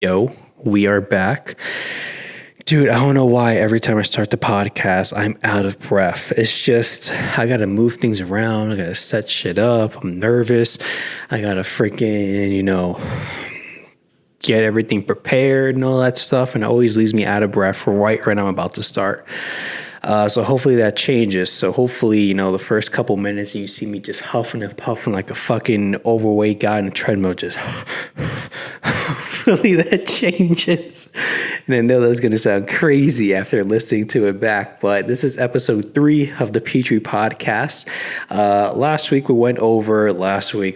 Yo, we are back. Dude, I don't know why every time I start the podcast, I'm out of breath. It's just, I gotta move things around. I gotta set shit up. I'm nervous. I gotta freaking, get everything prepared and all that stuff. And it always leaves me out of breath for right when I'm about to start. So hopefully that changes. So hopefully, the first couple minutes you see me just huffing and puffing like a fucking overweight guy in a treadmill, just hopefully that changes. And I know that's going to sound crazy after listening to it back, but this is episode 3 of the Pitre podcast. Last week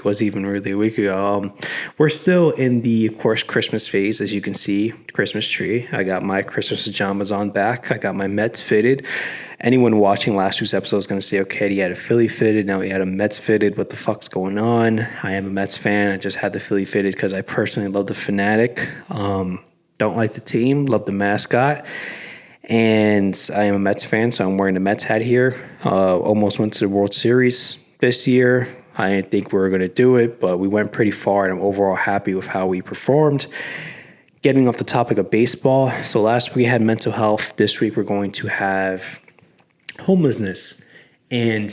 was even really a week ago. We're still in the, of course, Christmas phase, as you can see, Christmas tree. I got my Christmas pajamas on back. I got my Mets fitted. Anyone watching last week's episode is going to say, okay, he had a Philly fitted, now he had a Mets fitted. What the fuck's going on? I am a Mets fan. I just had the Philly fitted because I personally love the Fanatic. Don't like the team, love the mascot. And I am a Mets fan, so I'm wearing the Mets hat here. Almost went to the World Series this year. I didn't think we were going to do it, but we went pretty far, and I'm overall happy with how we performed. Getting off the topic of baseball, so last week we had mental health. This week we're going to have homelessness. And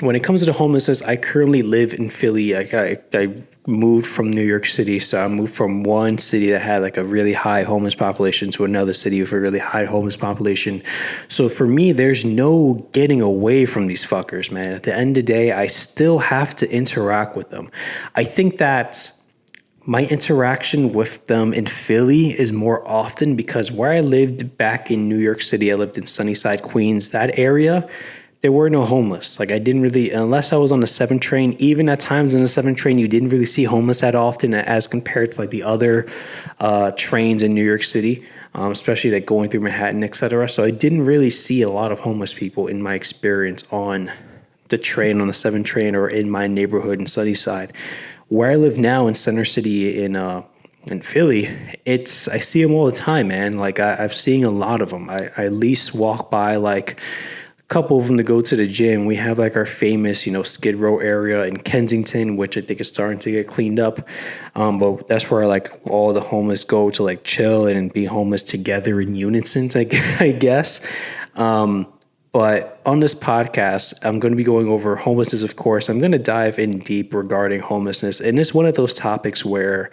when it comes to the homelessness, I currently live in Philly. I moved from New York City, so I moved from one city that had like a really high homeless population to another city with a really high homeless population. So for me, there's no getting away from these fuckers, man. At the end of the day, I still have to interact with them. I think that my interaction with them in Philly is more often because where I lived back in New York City, I lived in Sunnyside, Queens, that area, there were no homeless. Like I didn't really, unless I was on the 7 train, even at times in the 7 train, you didn't really see homeless that often as compared to like the other trains in New York City, especially like going through Manhattan, etc. So I didn't really see a lot of homeless people in my experience on the train, on the 7 train, or in my neighborhood in Sunnyside. Where I live now in Center City in Philly, I see them all the time, man. Like I've seen a lot of them. I at least walk by like a couple of them to go to the gym. We have like our famous, Skid Row area in Kensington, which I think is starting to get cleaned up. But that's where like all the homeless go to like chill and be homeless together in unison, I guess. But on this podcast, I'm going to be going over homelessness, of course. I'm going to dive in deep regarding homelessness. And it's one of those topics where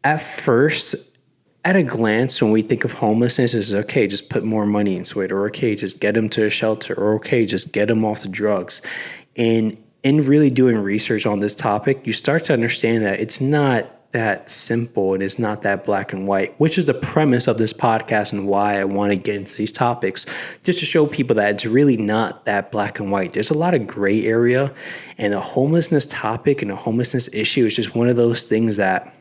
at first, at a glance, when we think of homelessness, it's okay, just put more money into it, or okay, just get them to a shelter, or okay, just get them off the drugs. And in really doing research on this topic, you start to understand that it's not that simple and it's not that black and white, which is the premise of this podcast and why I want to get into these topics, just to show people that it's really not that black and white. There's a lot of gray area, and a homelessness topic and a homelessness issue is just one of those things that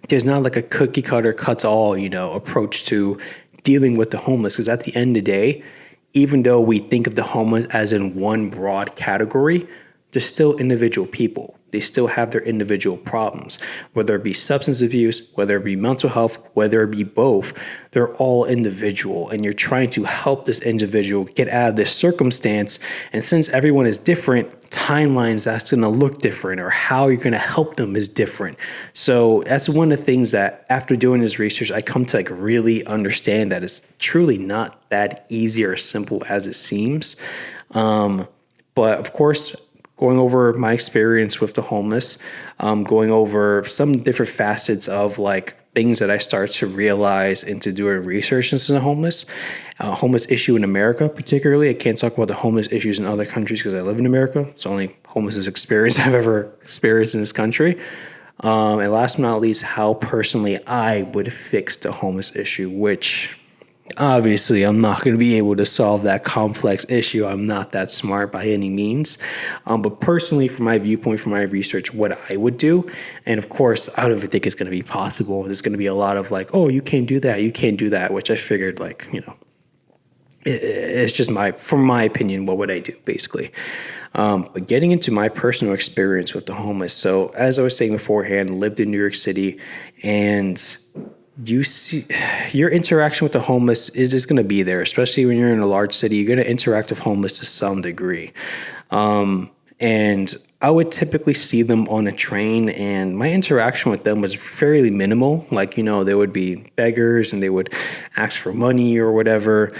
there's not like a cookie cutter cuts all, approach to dealing with the homeless. Because at the end of the day, even though we think of the homeless as in one broad category, they're still individual people. They still have their individual problems, whether it be substance abuse, whether it be mental health, whether it be both. They're all individual, and you're trying to help this individual get out of this circumstance. And since everyone is different, timelines that's going to look different, or how you're going to help them is different. So that's one of the things that after doing this research, I come to like really understand that it's truly not that easy or simple as it seems. But of course, going over my experience with the homeless, going over some different facets of like things that I start to realize into doing research into the homeless issue in America, particularly. I can't talk about the homeless issues in other countries because I live in America. It's the only homelessness experience I've ever experienced in this country. And last but not least, how personally I would fix the homeless issue, which obviously, I'm not going to be able to solve that complex issue. I'm not that smart by any means. But personally, from my viewpoint, from my research, what I would do, and of course, I don't even think it's going to be possible. There's going to be a lot of like, oh, you can't do that, which I figured like, it's just from my opinion, what would I do, basically. But getting into my personal experience with the homeless. So as I was saying beforehand, lived in New York City, and you see your interaction with the homeless is just going to be there, especially when you're in a large city. You're going to interact with homeless to some degree. And I would typically see them on a train, and my interaction with them was fairly minimal. Like, they would be beggars and they would ask for money or whatever.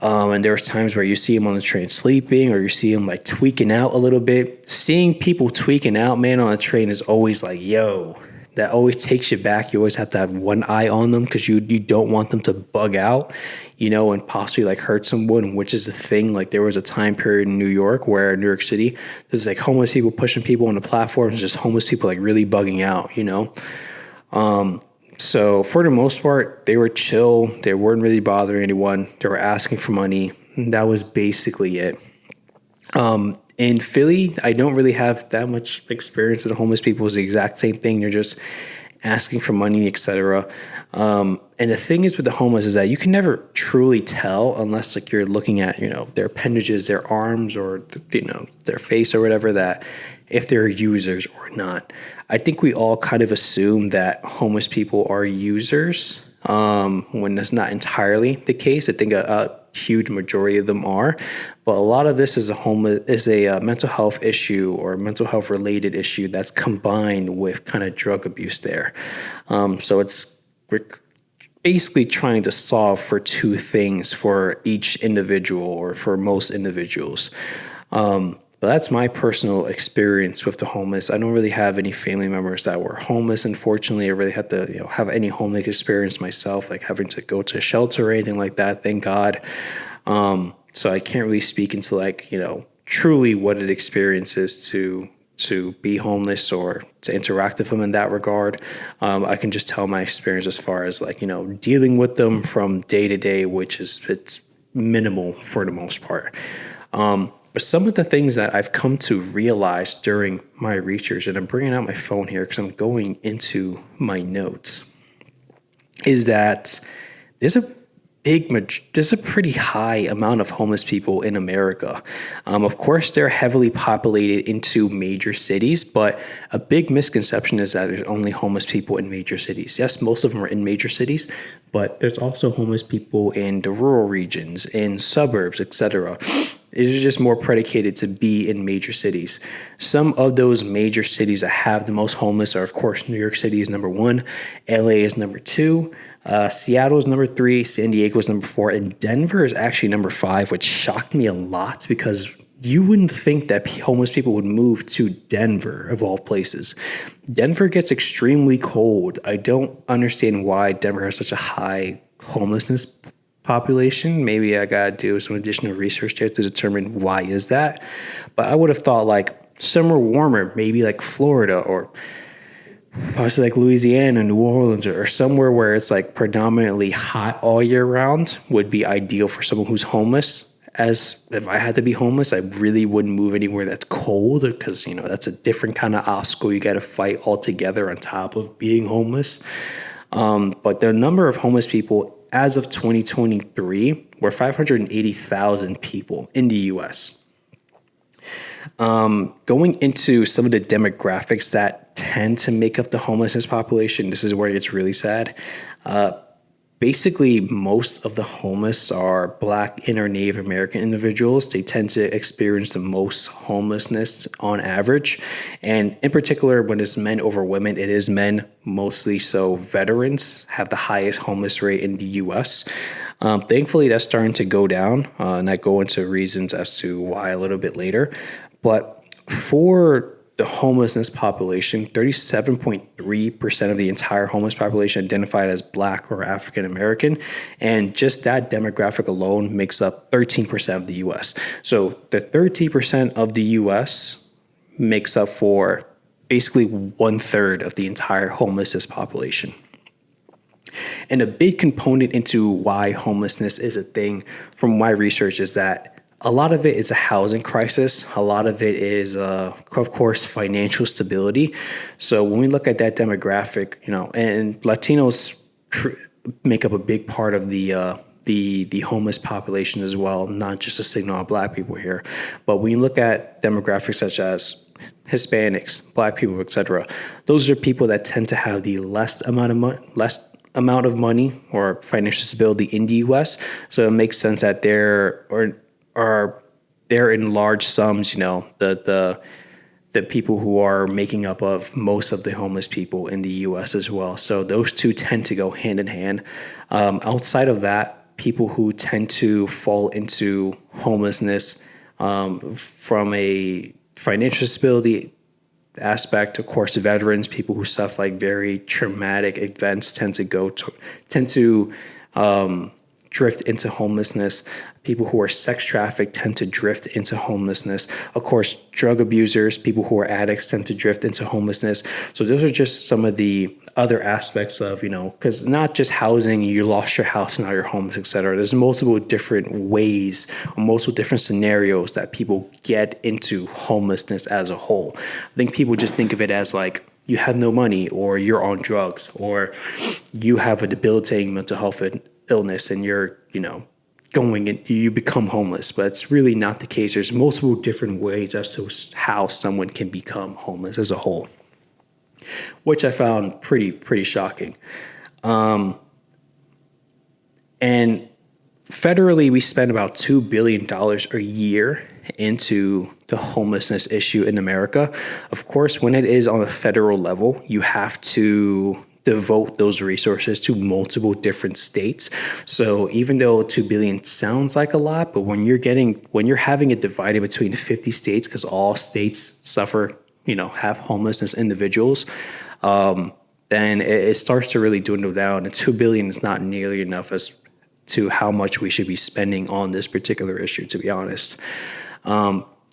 And there was times where you see them on the train sleeping, or you see them like tweaking out a little bit. Seeing people tweaking out, man, on a train is always like, yo, that always takes you back. You always have to have one eye on them because you don't want them to bug out, and possibly like hurt someone, which is a thing. Like, there was a time period in New York City, there's like homeless people pushing people on the platforms, just homeless people like really bugging out, So for the most part, they were chill. They weren't really bothering anyone. They were asking for money. And that was basically it. In Philly, I don't really have that much experience with homeless people. It's the exact same thing. They're just asking for money, etc. And the thing is with the homeless is that you can never truly tell unless like you're looking at, their appendages, their arms, or, their face or whatever, that if they're users or not. I think we all kind of assume that homeless people are users, when that's not entirely the case. I think a huge majority of them are, but a lot of this is a mental health issue or mental health related issue that's combined with kind of drug abuse there. So we're basically trying to solve for two things for each individual, or for most individuals. But that's my personal experience with the homeless. I don't really have any family members that were homeless. Unfortunately, I really had to, have any homeless experience myself, like having to go to a shelter or anything like that. Thank God. So I can't really speak into like, truly what it experiences to be homeless or to interact with them in that regard. I can just tell my experience as far as like, dealing with them from day to day, it's minimal for the most part. But some of the things that I've come to realize during my research, and I'm bringing out my phone here because I'm going into my notes, is that there's a pretty high amount of homeless people in America. Of course, they're heavily populated into major cities, but a big misconception is that there's only homeless people in major cities. Yes, most of them are in major cities, but there's also homeless people in the rural regions, in suburbs, etc. It is just more predicated to be in major cities. Some of those major cities that have the most homeless are, of course, New York City is number 1, LA is number 2, Seattle is number 3, San Diego is number 4, and Denver is actually number 5, which shocked me a lot because you wouldn't think that homeless people would move to Denver, of all places. Denver gets extremely cold. I don't understand why Denver has such a high homelessness population. Maybe I gotta do some additional research there to determine why is that. But I would have thought like somewhere warmer, maybe like Florida or possibly like Louisiana, New Orleans, or somewhere where it's like predominantly hot all year round would be ideal for someone who's homeless. As if I had to be homeless, I really wouldn't move anywhere that's cold because, that's a different kind of obstacle you got to fight altogether on top of being homeless. But the number of homeless people as of 2023 were 580,000 people in the U.S. Going into some of the demographics that tend to make up the homelessness population, this is where it gets really sad. Basically, most of the homeless are Black and or Native American individuals. They tend to experience the most homelessness on average. And in particular, when it's men over women, it is men mostly. So veterans have the highest homeless rate in the U.S. Thankfully, that's starting to go down. And I go into reasons as to why a little bit later. But for the homelessness population, 37.3% of the entire homeless population identified as Black or African American. And just that demographic alone makes up 13% of the US. So the 13% of the US makes up for basically 1/3 of the entire homelessness population. And a big component into why homelessness is a thing from my research is that a lot of it is a housing crisis. A lot of it is, of course, financial stability. So when we look at that demographic, and Latinos make up a big part of the homeless population as well, not just a signal of Black people here. But when you look at demographics such as Hispanics, Black people, etc., those are people that tend to have the less amount of money or financial stability in the U.S. So it makes sense that they're in large sums, the people who are making up of most of the homeless people in the U.S. as well. So those two tend to go hand in hand. Outside of that, people who tend to fall into homelessness from a financial stability aspect, of course, veterans, people who suffer like very traumatic events tend to drift into homelessness. People who are sex trafficked tend to drift into homelessness. Of course, drug abusers, people who are addicts tend to drift into homelessness. So those are just some of the other aspects of, because not just housing, you lost your house, now you're homeless, et cetera. There's multiple different ways, multiple different scenarios that people get into homelessness as a whole. I think people just think of it as like, you have no money, or you're on drugs, or you have a debilitating mental health illness and you're, going and you become homeless. But it's really not the case. There's multiple different ways as to how someone can become homeless as a whole, which I found pretty shocking. And federally, we spend about $2 billion a year into the homelessness issue in America. Of course, when it is on a federal level, you have to devote those resources to multiple different states. So even though 2 billion sounds like a lot, but when you're having it divided between 50 states, because all states suffer, have homelessness individuals, then it starts to really dwindle down. And 2 billion is not nearly enough as to how much we should be spending on this particular issue, to be honest.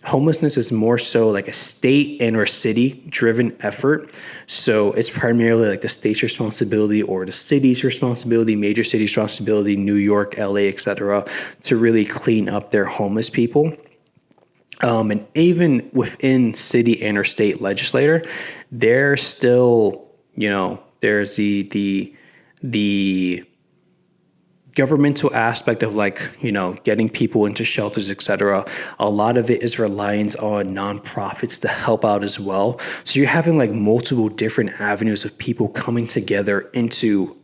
Homelessness is more so like a state and or city driven effort. So it's primarily like the state's responsibility or the city's responsibility, major city's responsibility, New York, LA, etc., to really clean up their homeless people. And even within city and or state legislator, there's still, there's the governmental aspect of getting people into shelters, etc. A lot of it is reliant on nonprofits to help out as well. So you're having multiple different avenues of people coming together into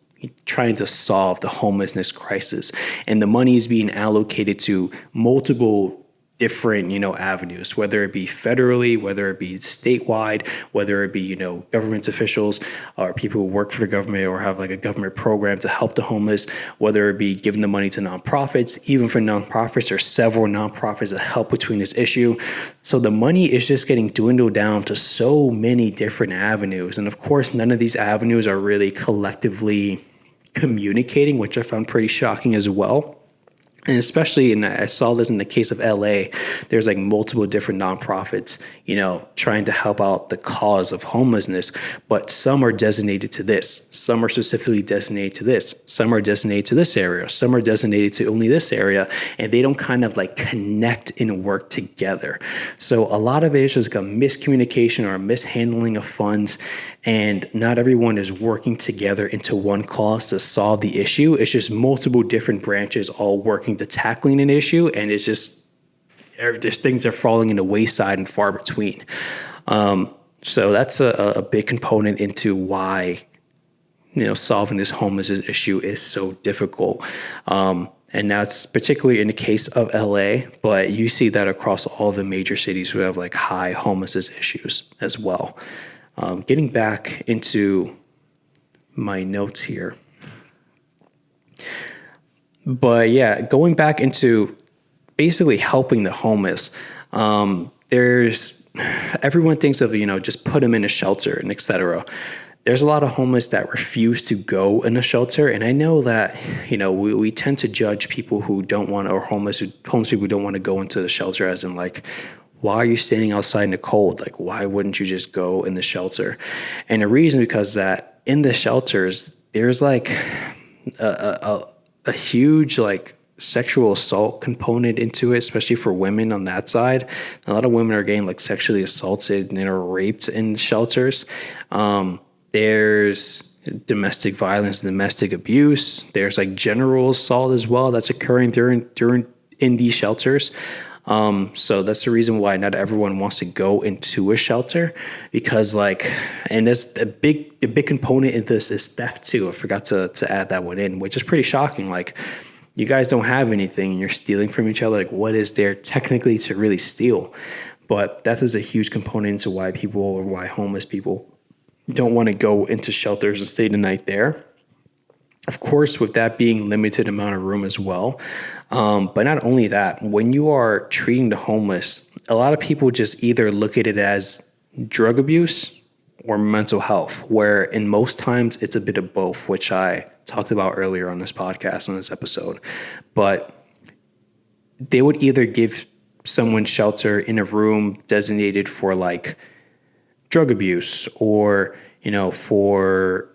trying to solve the homelessness crisis. And the money is being allocated to multiple different, avenues, whether it be federally, whether it be statewide, whether it be, government officials or people who work for the government or have a government program to help the homeless, whether it be giving the money to nonprofits. Even for nonprofits, there's several nonprofits that help between this issue. So the money is just getting dwindled down to so many different avenues. And of course, none of these avenues are really collectively communicating, which I found pretty shocking as well. And especially, and I saw this in the case of LA, there's multiple different nonprofits, trying to help out the cause of homelessness, but some are designated to this, some are specifically designated to this, some are designated to this area, some are designated to only this area, and they don't kind of connect and work together. So a lot of it is just a miscommunication or a mishandling of funds, and not everyone is working together into one cause to solve the issue. It's just multiple different branches all working to tackling an issue, and it's just there's things are falling in the wayside and far between. So that's a big component into why solving this homelessness issue is so difficult. And that's particularly in the case of LA, but you see that across all the major cities who have high homelessness issues as well. Getting back into my notes here. But yeah, going back into basically helping the homeless, everyone thinks of, just put them in a shelter and et cetera. There's a lot of homeless that refuse to go in a shelter. And I know that, we tend to judge people who don't want, or homeless people who don't want to go into the shelter as in why are you standing outside in the cold? Why wouldn't you just go in the shelter? And the reason because that in the shelters, there's a huge sexual assault component into it, especially for women on that side. A lot of women are getting sexually assaulted and are raped in shelters. There's domestic violence, domestic abuse. There's general assault as well that's occurring in these shelters. So that's the reason why not everyone wants to go into a shelter, because and there's the big component in this is theft too. I forgot to add that one in, which is pretty shocking. you guys don't have anything and you're stealing from each other. Like, what is there technically to really steal? But that is a huge component to why homeless people don't want to go into shelters and stay the night there. Of course, with that being limited amount of room as well. But not only that, when you are treating the homeless, a lot of people just either look at it as drug abuse or mental health, where in most times it's a bit of both, which I talked about earlier on this podcast, on this episode. But they would either give someone shelter in a room designated for like drug abuse or, for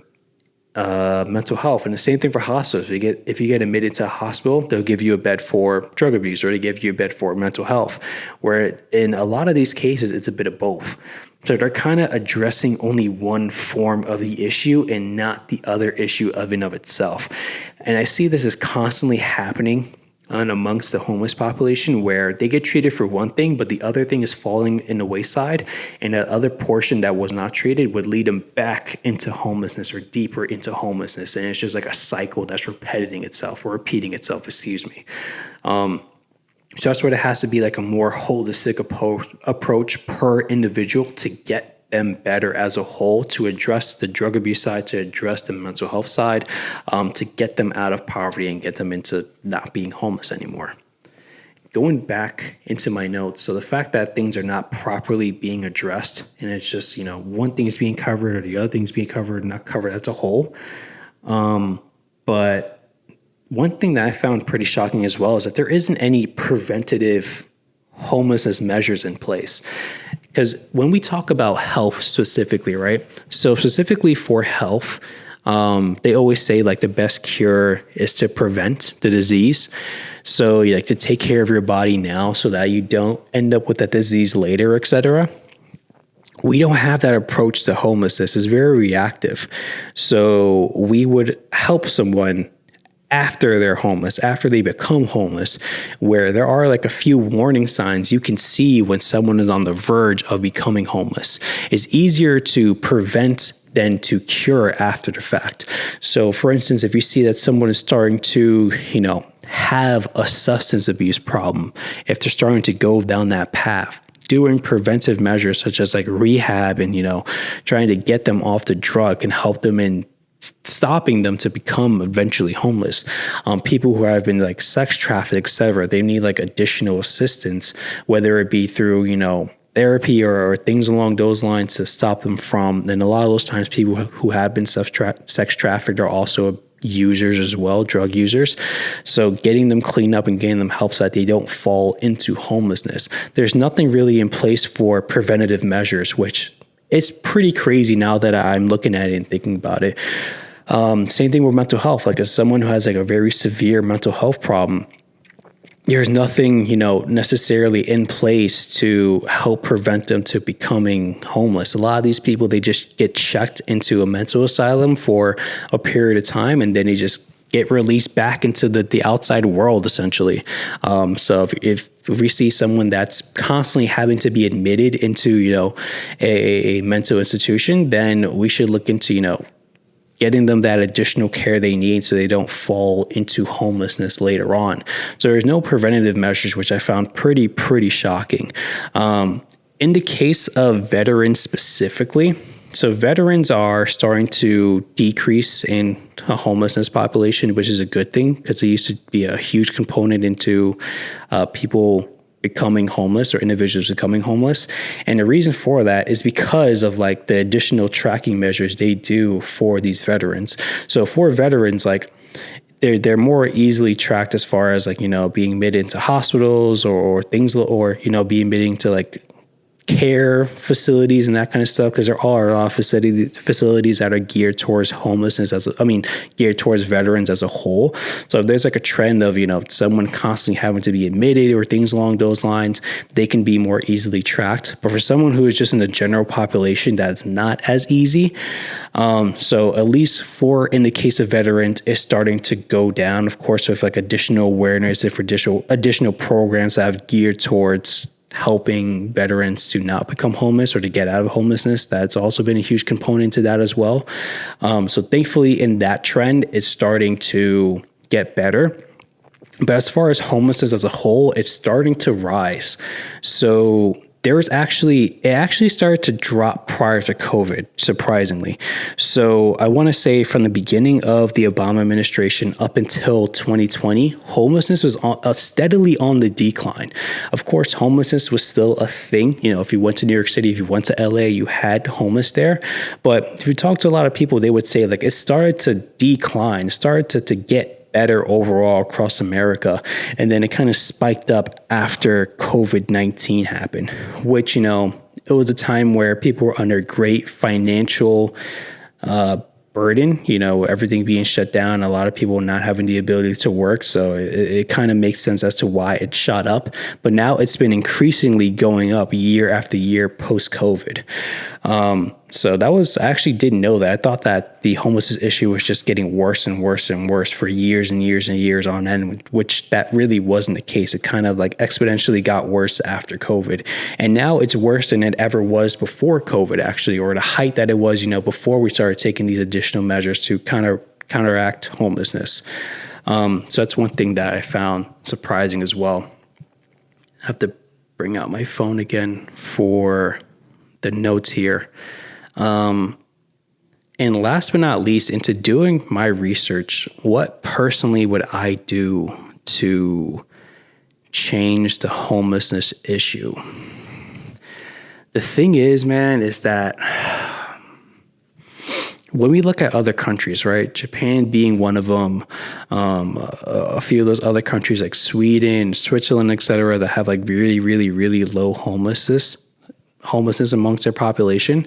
mental health. And the same thing for hospitals. If you get admitted to a hospital, they'll give you a bed for drug abuse or they give you a bed for mental health, where in a lot of these cases, it's a bit of both. So they're kind of addressing only one form of the issue and not the other issue of and of itself. And I see this is constantly happening amongst the homeless population, where they get treated for one thing, but the other thing is falling in the wayside, and that other portion that was not treated would lead them back into homelessness or deeper into homelessness. And it's just like a cycle that's repeating itself. So that's where there has to be like a more holistic approach per individual to get them better as a whole, to address the drug abuse side, to address the mental health side, to get them out of poverty and get them into not being homeless anymore. Going back into my notes, so the fact that things are not properly being addressed and it's just, one thing is being covered or the other thing's being covered, not covered as a whole. But one thing that I found pretty shocking as well is that there isn't any preventative homelessness measures in place. Because when we talk about health specifically, right? So specifically for health, they always say like the best cure is to prevent the disease. So you like to take care of your body now so that you don't end up with that disease later, etc. We don't have that approach to homelessness. It's very reactive. So we would help someone after they're homeless, after they become homeless, where there are like a few warning signs you can see when someone is on the verge of becoming homeless. It's easier to prevent than to cure after the fact. So for instance, if you see that someone is starting to, have a substance abuse problem, if they're starting to go down that path, doing preventive measures such as like rehab and, trying to get them off the drug and help them in stopping them to become eventually homeless. People who have been like sex trafficked, etc., they need like additional assistance, whether it be through, therapy or things along those lines to stop them from. And a lot of those times people who have been sex trafficked are also users as well, drug users. So getting them cleaned up and getting them help so that they don't fall into homelessness. There's nothing really in place for preventative measures, which it's pretty crazy now that I'm looking at it and thinking about it. Same thing with mental health. Like as someone who has like a very severe mental health problem, there's nothing, necessarily in place to help prevent them to becoming homeless. A lot of these people, they just get checked into a mental asylum for a period of time, and then they just get released back into the outside world, essentially. So if we see someone that's constantly having to be admitted into, a mental institution, then we should look into, getting them that additional care they need so they don't fall into homelessness later on. So there's no preventative measures, which I found pretty shocking. In the case of veterans specifically, so veterans are starting to decrease in a homelessness population, which is a good thing because it used to be a huge component into people becoming homeless or individuals becoming homeless. And the reason for that is because of like the additional tracking measures they do for these veterans. So for veterans, like they're more easily tracked as far as like, being admitted into hospitals or things, or, being admitted into like care facilities and that kind of stuff, because there are a lot of facilities that are geared towards homelessness geared towards veterans as a whole. So if there's like a trend of, someone constantly having to be admitted or things along those lines, they can be more easily tracked. But for someone who is just in the general population, that's not as easy. So at least in the case of veterans, it's starting to go down, of course, with like additional awareness and for additional programs that have geared towards helping veterans to not become homeless or to get out of homelessness. That's also been a huge component to that as well. So thankfully in that trend, it's starting to get better. But as far as homelessness as a whole, it's starting to rise. So it actually started to drop prior to COVID, surprisingly. So I want to say from the beginning of the Obama administration up until 2020, homelessness was steadily on the decline. Of course, homelessness was still a thing. If you went to New York City, if you went to LA, you had homeless there. But if you talk to a lot of people, they would say like it started to decline, it started to get better overall across America. And then it kind of spiked up after COVID-19 happened, which, it was a time where people were under great financial burden, everything being shut down, a lot of people not having the ability to work. So it kind of makes sense as to why it shot up. But now it's been increasingly going up year after year post-COVID. So I actually didn't know that. I thought that the homelessness issue was just getting worse and worse and worse for years and years and years on end, which that really wasn't the case. It kind of like exponentially got worse after COVID. And now it's worse than it ever was before COVID, actually, or the height that it was, before we started taking these additional measures to counteract homelessness. So that's one thing that I found surprising as well. I have to bring out my phone again for the notes here. And last but not least, into doing my research, what personally would I do to change the homelessness issue? The thing is, man, is that when we look at other countries, right, Japan being one of them, a few of those other countries like Sweden, Switzerland, etc., that have like really, really, really low homelessness amongst their population,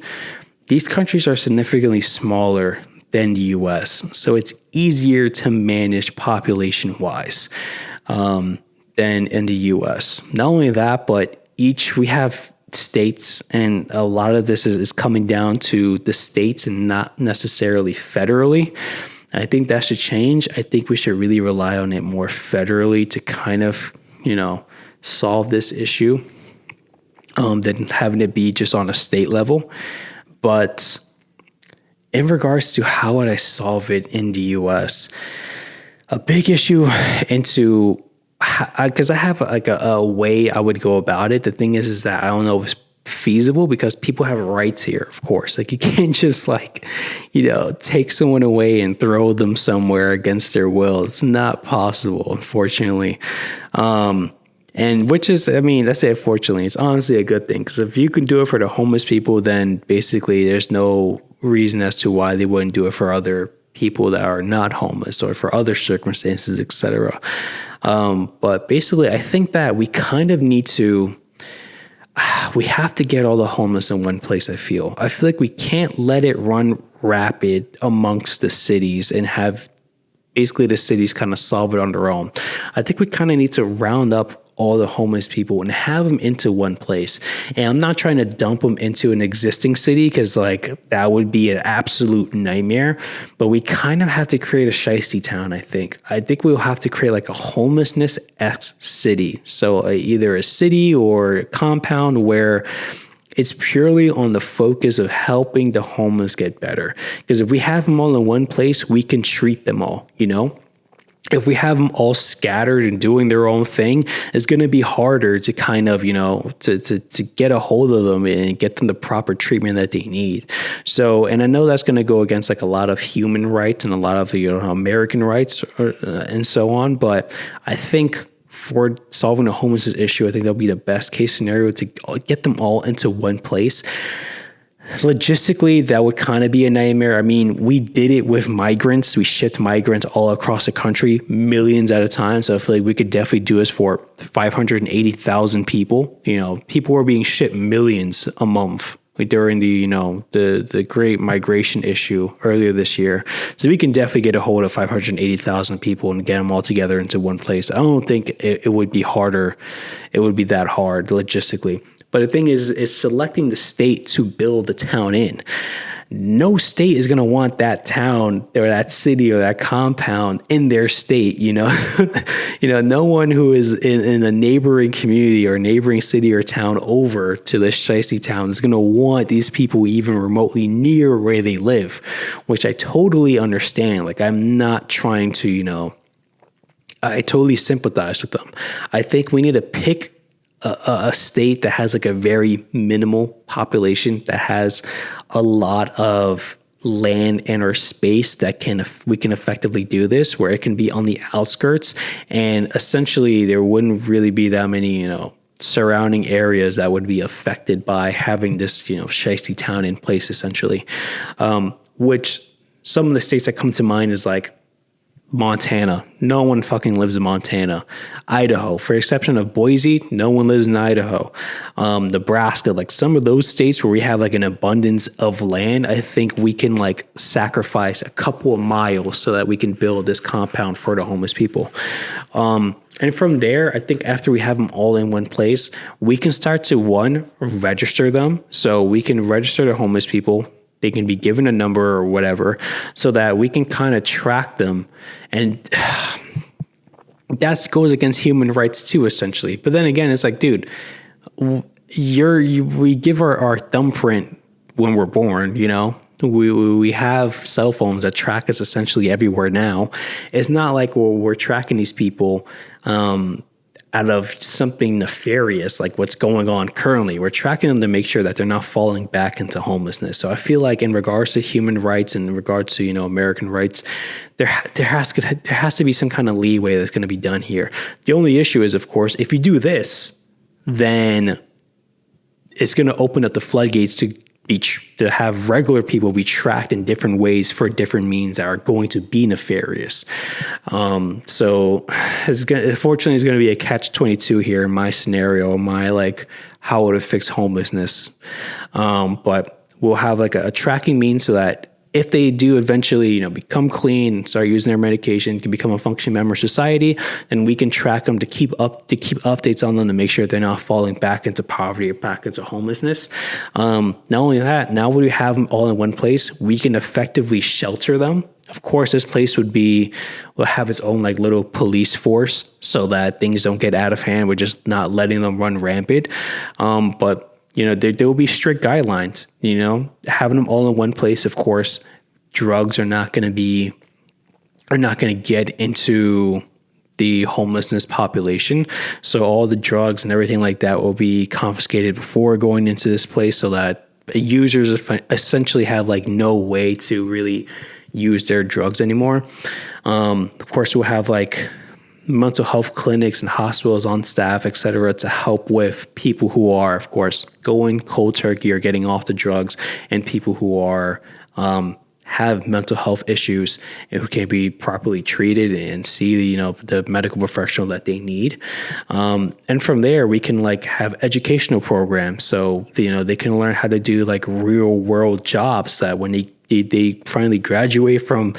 these countries are significantly smaller than the US. So it's easier to manage population-wise than in the US. Not only that, but we have states, and a lot of this is coming down to the states and not necessarily federally. I think that should change. I think we should really rely on it more federally to kind of, solve this issue than having it be just on a state level. But in regards to how would I solve it in the US, a big issue because I have like a way I would go about it. The thing is that I don't know if it's feasible because people have rights here, of course. Like you can't just take someone away and throw them somewhere against their will. It's not possible, unfortunately. And which is, let's say unfortunately, it's honestly a good thing. Because if you can do it for the homeless people, then basically there's no reason as to why they wouldn't do it for other people that are not homeless or for other circumstances, etc. But basically, I think that we kind of need to, we have to get all the homeless in one place, I feel like we can't let it run rapid amongst the cities and have basically the cities kind of solve it on their own. I think we kind of need to round up all the homeless people and have them into one place. And I'm not trying to dump them into an existing city because that would be an absolute nightmare. But we kind of have to create a shiesty town, I think. I think we'll have to create like a homelessness-esque city. So either a city or a compound where it's purely on the focus of helping the homeless get better. Because if we have them all in one place, we can treat them all, If we have them all scattered and doing their own thing, it's going to be harder to kind of, to get a hold of them and get them the proper treatment that they need. So, and I know that's going to go against like a lot of human rights and a lot of, American rights and so on. But I think for solving the homelessness issue, I think that'll be the best case scenario to get them all into one place. Logistically, that would kind of be a nightmare. We did it with migrants. We shipped migrants all across the country, millions at a time. So I feel like we could definitely do this for 580,000 people. People were being shipped millions a month during the great migration issue earlier this year. So we can definitely get a hold of 580,000 people and get them all together into one place. I don't think it would be harder. It would be that hard logistically. But the thing is selecting the state to build the town in. No state is going to want that town or that city or that compound in their state, no one who is in a neighboring community or neighboring city or town over to this shiesty town is going to want these people even remotely near where they live, which I totally understand. Like, I'm not trying to, I totally sympathize with them. I think we need to pick a state that has like a very minimal population, that has a lot of land and or space that we can effectively do this, where it can be on the outskirts, and essentially there wouldn't really be that many, surrounding areas that would be affected by having this, shiesty town in place, essentially. Which some of the states that come to mind is like Montana. No one fucking lives in Montana. Idaho, for exception of Boise, no one lives in Idaho. Nebraska, like some of those states where we have like an abundance of land, I think we can like sacrifice a couple of miles so that we can build this compound for the homeless people. And from there, I think after we have them all in one place, we can start to register them. So we can register the homeless people. They can be given a number or whatever, so that we can kind of track them. And that goes against human rights too, essentially. But then again, it's like, dude, we give our thumbprint when we're born, We have cell phones that track us essentially everywhere now. It's not like we're tracking these people out of something nefarious like what's going on currently. We're tracking them to make sure that they're not falling back into homelessness. So I feel like in regards to human rights and in regards to, American rights, there has to be some kind of leeway that's going to be done here. The only issue is, of course, if you do this, then it's going to open up the floodgates to have regular people be tracked in different ways for different means that are going to be nefarious. So unfortunately, it's going to be a catch-22 here in my scenario, how would it fix homelessness? But we'll have like a tracking means so that if they do eventually, become clean, start using their medication, can become a functioning member of society, then we can track them to keep updates on them to make sure they're not falling back into poverty or back into homelessness. Not only that, now we have them all in one place, we can effectively shelter them. Of course, this place will have its own like little police force so that things don't get out of hand. We're just not letting them run rampant. But there will be strict guidelines, having them all in one place. Of course, drugs are not going to get into the homelessness population. So all the drugs and everything like that will be confiscated before going into this place, so that users essentially have like no way to really use their drugs anymore. Of course, we'll have like mental health clinics and hospitals on staff, et cetera, to help with people who are, of course, going cold turkey or getting off the drugs, and people who are have mental health issues and who can be properly treated and see the medical professional that they need. And from there, we can like have educational programs, so they can learn how to do like real world jobs, that when they finally graduate from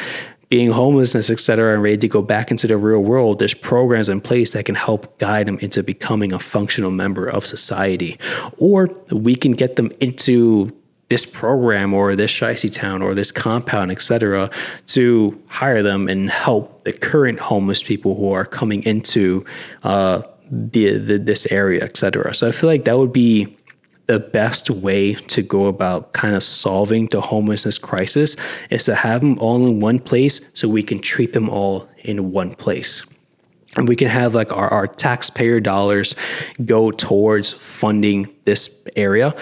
being homelessness, et cetera, and ready to go back into the real world, there's programs in place that can help guide them into becoming a functional member of society. Or we can get them into this program or this shiesty town or this compound, et cetera, to hire them and help the current homeless people who are coming into this area, et cetera. So I feel like that would be the best way to go about kind of solving the homelessness crisis, is to have them all in one place so we can treat them all in one place. And we can have like our taxpayer dollars go towards funding this area.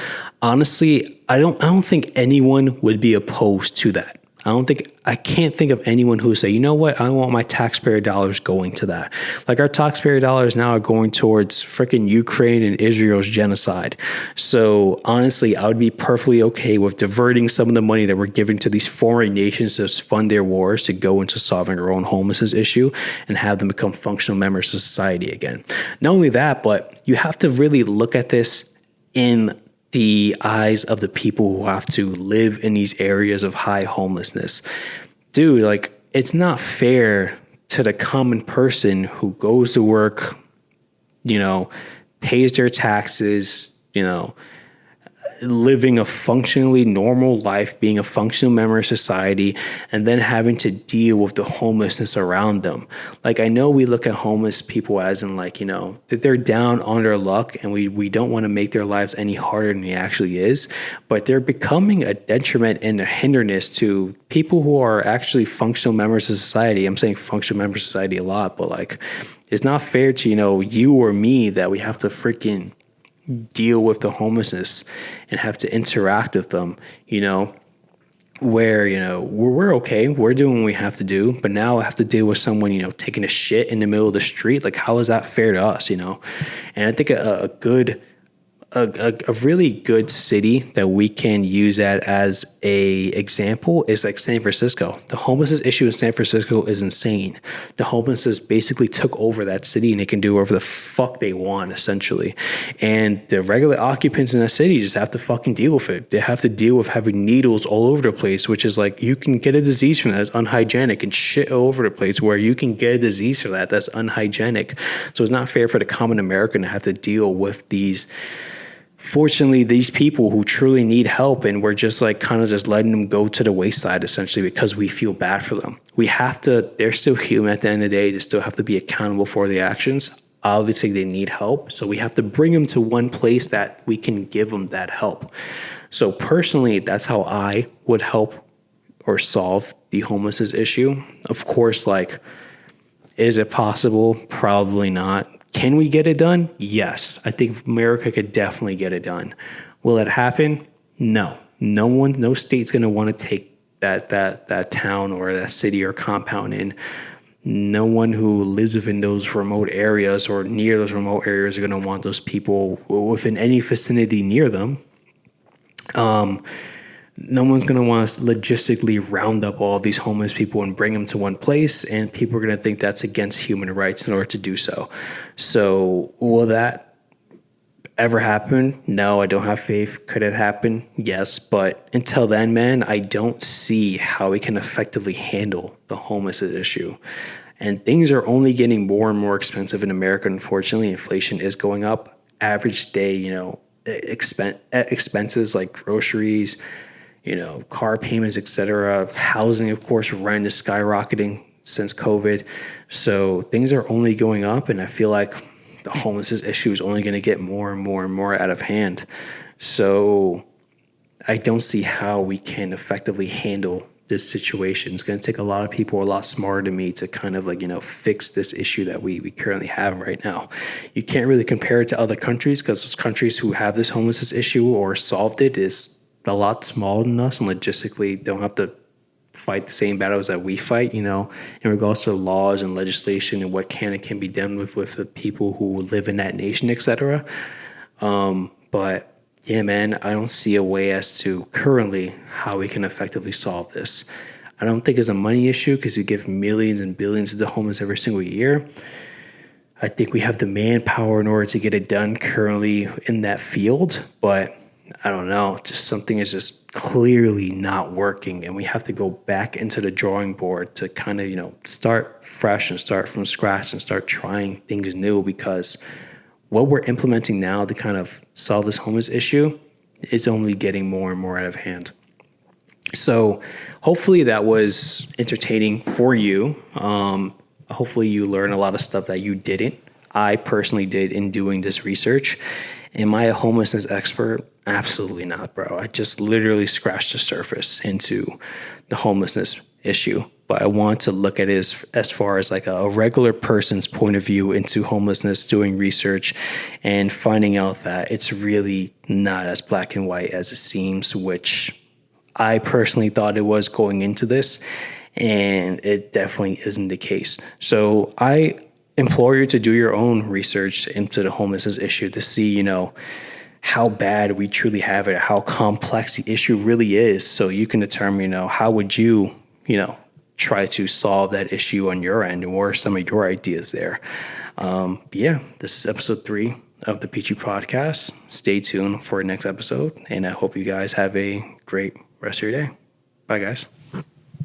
Honestly, I don't think anyone would be opposed to that. I can't think of anyone who would say, you know what, I want my taxpayer dollars going to that. Like our taxpayer dollars now are going towards freaking Ukraine and Israel's genocide. So honestly, I would be perfectly okay with diverting some of the money that we're giving to these foreign nations to fund their wars to go into solving our own homelessness issue and have them become functional members of society again. Not only that, but you have to really look at this in the eyes of the people who have to live in these areas of high homelessness. Dude, like, it's not fair to the common person who goes to work, pays their taxes, living a functionally normal life, being a functional member of society, and then having to deal with the homelessness around them. Like, I know we look at homeless people as in like, that they're down on their luck, and we don't want to make their lives any harder than it actually is, but they're becoming a detriment and a hindrance to people who are actually functional members of society. I'm saying functional members of society a lot, but like, it's not fair to, you or me that we have to freaking deal with the homelessness and have to interact with them, where, we're okay. We're doing what we have to do, but now I have to deal with someone, taking a shit in the middle of the street. Like, how is that fair to us, And I think a really good city that we can use that as a example is like San Francisco. The homelessness issue in San Francisco is insane. The homelessness basically took over that city, and they can do whatever the fuck they want, essentially. And the regular occupants in that city just have to fucking deal with it. They have to deal with having needles all over the place, which is like, you can get a disease from that. It's unhygienic, and shit all over the place where you can get a disease for that. That's unhygienic. So it's not fair for the common American to have to deal with fortunately, these people who truly need help, and we're just like kind of just letting them go to the wayside, essentially, because we feel bad for them. They're still human at the end of the day. They still have to be accountable for the actions. Obviously, they need help. So we have to bring them to one place that we can give them that help. So personally, that's how I would help or solve the homelessness issue. Of course, like, is it possible? Probably not. Can we get it done? Yes. I think America could definitely get it done. Will it happen? No. No state's going to want to take that town or that city or compound in. No one who lives within those remote areas or near those remote areas are going to want those people within any vicinity near them. No one's going to want to logistically round up all these homeless people and bring them to one place, and people are going to think that's against human rights in order to do so. So will that ever happen? No, I don't have faith. Could it happen? Yes. But until then, man, I don't see how we can effectively handle the homelessness issue. And things are only getting more and more expensive in America. Unfortunately, inflation is going up. Average day, expenses like groceries, car payments, etc. Housing, of course, rent is skyrocketing since COVID. So things are only going up, and I feel like the homelessness issue is only going to get more and more and more out of hand. So I don't see how we can effectively handle this situation. It's going to take a lot of people a lot smarter than me to kind of fix this issue that we currently have right now. You can't really compare it to other countries, because those countries who have this homelessness issue or solved it is a lot smaller than us, and logistically don't have to fight the same battles that we fight, in regards to laws and legislation and what can and can be done with the people who live in that nation, etc. But yeah, man, I don't see a way as to currently how we can effectively solve this. I don't think it's a money issue, because we give millions and billions to the homeless every single year. I think we have the manpower in order to get it done currently in that field, but I don't know, just something is just clearly not working, and we have to go back into the drawing board to kind of, start fresh and start from scratch and start trying things new, because what we're implementing now to kind of solve this homeless issue is only getting more and more out of hand. So hopefully that was entertaining for you. Hopefully you learn a lot of stuff that you didn't. I personally did in doing this research. Am I a homelessness expert? Absolutely not, bro. I just literally scratched the surface into the homelessness issue. But I want to look at it as far as like a regular person's point of view into homelessness, doing research and finding out that it's really not as black and white as it seems, which I personally thought it was going into this, and it definitely isn't the case. So I implore you to do your own research into the homelessness issue to see, how bad we truly have it, how complex the issue really is, so you can determine, how would you, try to solve that issue on your end, and what are some of your ideas there. Yeah, this is episode 3 of the Pitre podcast. Stay tuned for the next episode, and I hope you guys have a great rest of your day. Bye, guys.